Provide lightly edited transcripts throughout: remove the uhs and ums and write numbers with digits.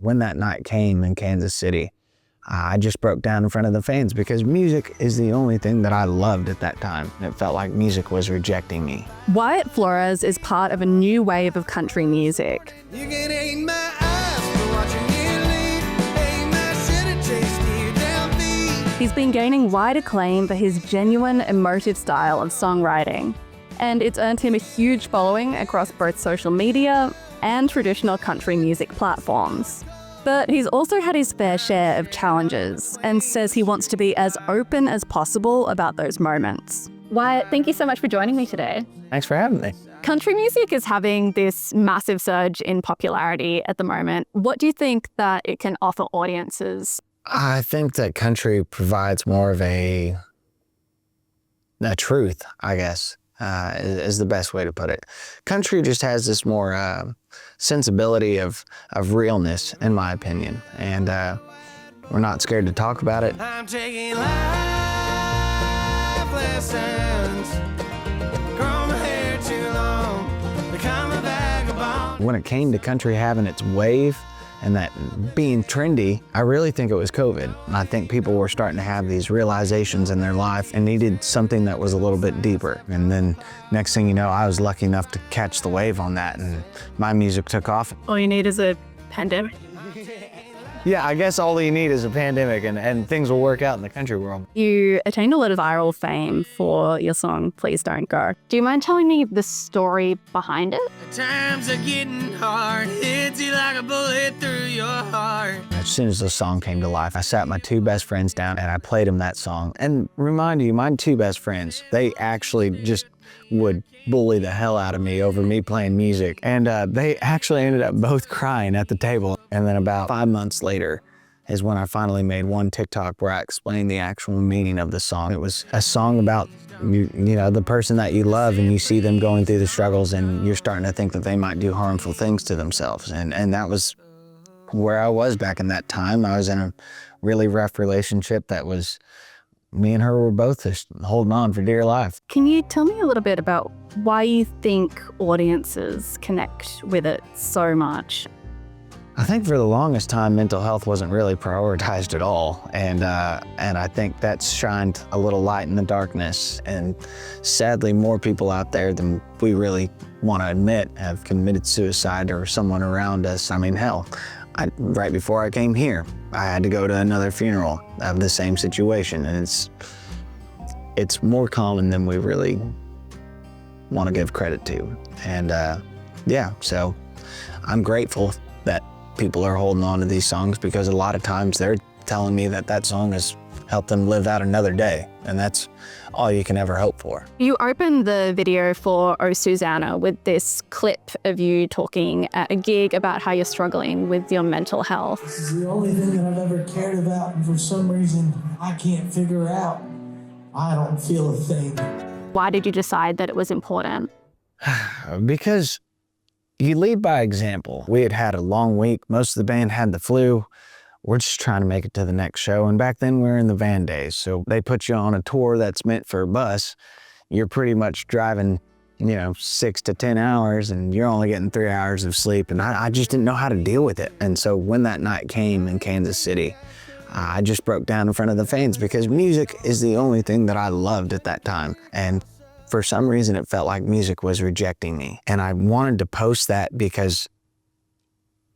When that night came in Kansas City, I just broke down in front of the fans because music is the only thing that I loved at that time. It felt like music was rejecting me. Wyatt Flores is part of a new wave of country music. You can aim my eyes for watching me leave. Aim my shit chase you down feet. He's been gaining wide acclaim for his genuine, emotive style of songwriting. And it's earned him a huge following across both social media and traditional country music platforms. But he's also had his fair share of challenges and says he wants to be as open as possible about those moments. Wyatt, thank you so much for joining me today. Thanks for having me. Country music is having this massive surge in popularity at the moment. What do you think that it can offer audiences? I think that country provides more of a truth, I guess, is the best way to put it. Country just has this more sensibility of realness, in my opinion, and we're not scared to talk about it. I'm taking life lessons. Grown my hair too long. Become a vagabond. When it came to country having its wave and that being trendy, I really think it was COVID. I think people were starting to have these realizations in their life and needed something that was a little bit deeper. And then next thing you know, I was lucky enough to catch the wave on that, and my music took off. All you need is a pandemic. Yeah, I guess all you need is a pandemic and things will work out in the country world. You attained a lot of viral fame for your song, Please Don't Go. Do you mind telling me the story behind it? Times are getting hard. Hits you like a bullet through your heart. As soon as the song came to life, I sat my two best friends down and I played them that song. And remind you, my two best friends, they actually just would bully the hell out of me over me playing music. And they actually ended up both crying at the table. And then about 5 months later is when I finally made one TikTok where I explained the actual meaning of the song. It was a song about you know, the person that you love, and you see them going through the struggles and you're starting to think that they might do harmful things to themselves. And that was where I was back in that time. I was in a really rough relationship that was, me and her were both just holding on for dear life. Can you tell me a little bit about why you think audiences connect with it so much? I think for the longest time, mental health wasn't really prioritized at all. And I think that's shined a little light in the darkness. And sadly, more people out there than we really want to admit have committed suicide, or someone around us. I mean, hell, right before I came here, I had to go to another funeral of the same situation. And it's more common than we really want to give credit to. And yeah, so I'm grateful that people are holding on to these songs, because a lot of times they're telling me that that song has helped them live out another day, and that's all you can ever hope for. You opened the video for Oh Susanna with this clip of you talking at a gig about how you're struggling with your mental health. This is the only thing that I've ever cared about, and for some reason I can't figure out. I don't feel a thing. Why did you decide that it was important? Because you lead by example. We had had a long week. Most of the band had the flu. We're just trying to make it to the next show. And back then we were in the van days. So they put you on a tour that's meant for a bus. You're pretty much driving, 6 to 10 hours, and you're only getting 3 hours of sleep. And I just didn't know how to deal with it. And so when that night came in Kansas City, I just broke down in front of the fans, because music is the only thing that I loved at that time. And for some reason, it felt like music was rejecting me. And I wanted to post that because,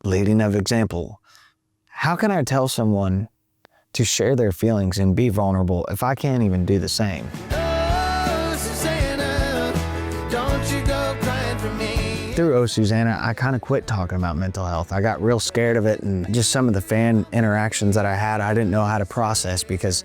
leading of example, how can I tell someone to share their feelings and be vulnerable if I can't even do the same? Oh, Susanna, don't you go crying for me. Through Oh Susanna, I kind of quit talking about mental health. I got real scared of it, and just some of the fan interactions that I had, I didn't know how to process, because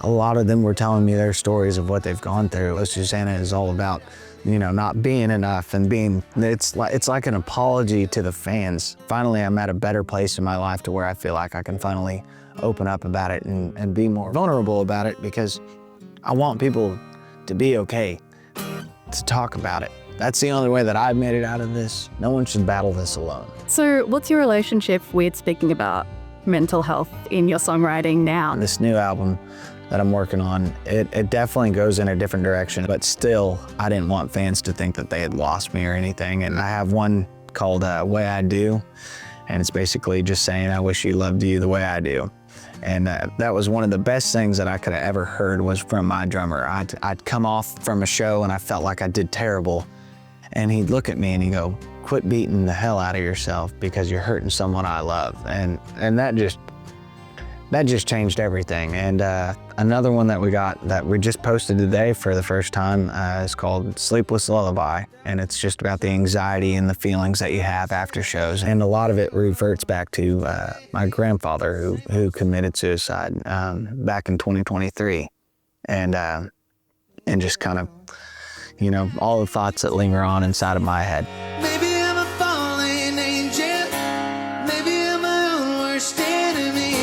a lot of them were telling me their stories of what they've gone through. Oh Susanna is all about, not being enough and it's like an apology to the fans. Finally, I'm at a better place in my life to where I feel like I can finally open up about it and be more vulnerable about it, because I want people to be okay, to talk about it. That's the only way that I've made it out of this. No one should battle this alone. So what's your relationship with speaking about mental health in your songwriting now? This new album that I'm working on, it definitely goes in a different direction, but still, I didn't want fans to think that they had lost me or anything. And I have one called Way I Do, And it's basically just saying, I wish you loved you the way I do. And that was one of the best things that I could have ever heard was from my drummer. I'd come off from a show and I felt like I did terrible. And he'd look at me and he'd go, quit beating the hell out of yourself because you're hurting someone I love. And that just changed everything. And another one that we got that we just posted today for the first time is called Sleepless Lullaby. And it's just about the anxiety and the feelings that you have after shows. And a lot of it reverts back to my grandfather who committed suicide back in 2023. And just kind of, all the thoughts that linger on inside of my head. Maybe I'm a fallen angel. Maybe I'm my own worst enemy.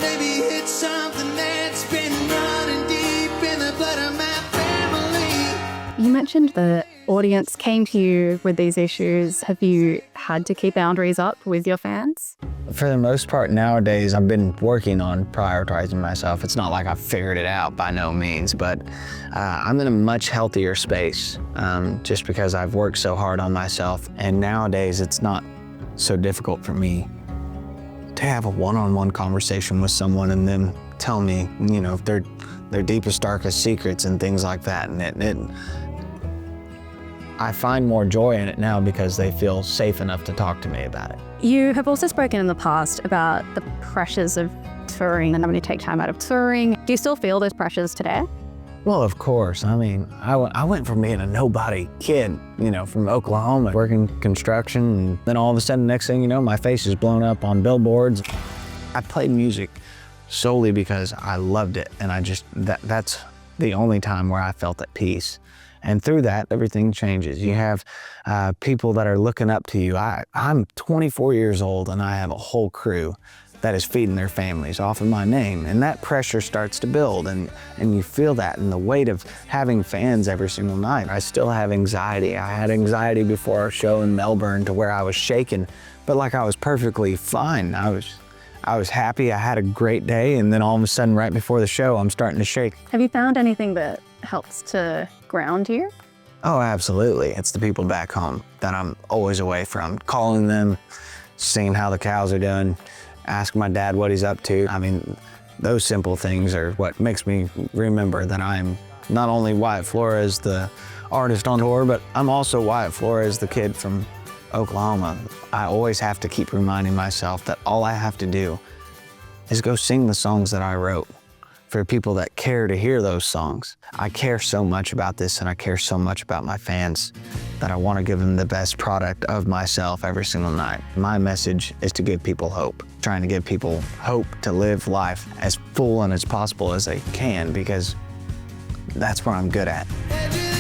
Maybe it's something that's been running deep in the blood of my family. You mentioned the audience came to you with these issues. Have you had to keep boundaries up with your fans? For the most part nowadays, I've been working on prioritizing myself. It's not like I've figured it out by no means, but I'm in a much healthier space just because I've worked so hard on myself. And nowadays, it's not so difficult for me to have a one-on-one conversation with someone and then tell me, their deepest, darkest secrets and things like that. And I find more joy in it now because they feel safe enough to talk to me about it. You have also spoken in the past about the pressures of touring and having to take time out of touring. Do you still feel those pressures today? Well, of course. I mean, I went from being a nobody kid, from Oklahoma, working construction, and then all of a sudden, next thing you know, my face is blown up on billboards. I played music solely because I loved it, and that's the only time where I felt at peace. And through that, everything changes. You have people that are looking up to you. I'm 24 years old and I have a whole crew that is feeding their families off of my name. And that pressure starts to build and you feel that and the weight of having fans every single night. I still have anxiety. I had anxiety before our show in Melbourne to where I was shaking, but like I was perfectly fine. I was happy, I had a great day, and then all of a sudden right before the show, I'm starting to shake. Have you found anything that helps to ground you? Oh, absolutely. It's the people back home that I'm always away from. Calling them, seeing how the cows are doing, asking my dad what he's up to. I mean, those simple things are what makes me remember that I'm not only Wyatt Flores, the artist on tour, but I'm also Wyatt Flores, the kid from Oklahoma. I always have to keep reminding myself that all I have to do is go sing the songs that I wrote for people that care to hear those songs. I care so much about this and I care so much about my fans that I want to give them the best product of myself every single night. My message is to give people hope, trying to give people hope to live life as full and as possible as they can because that's what I'm good at. Edges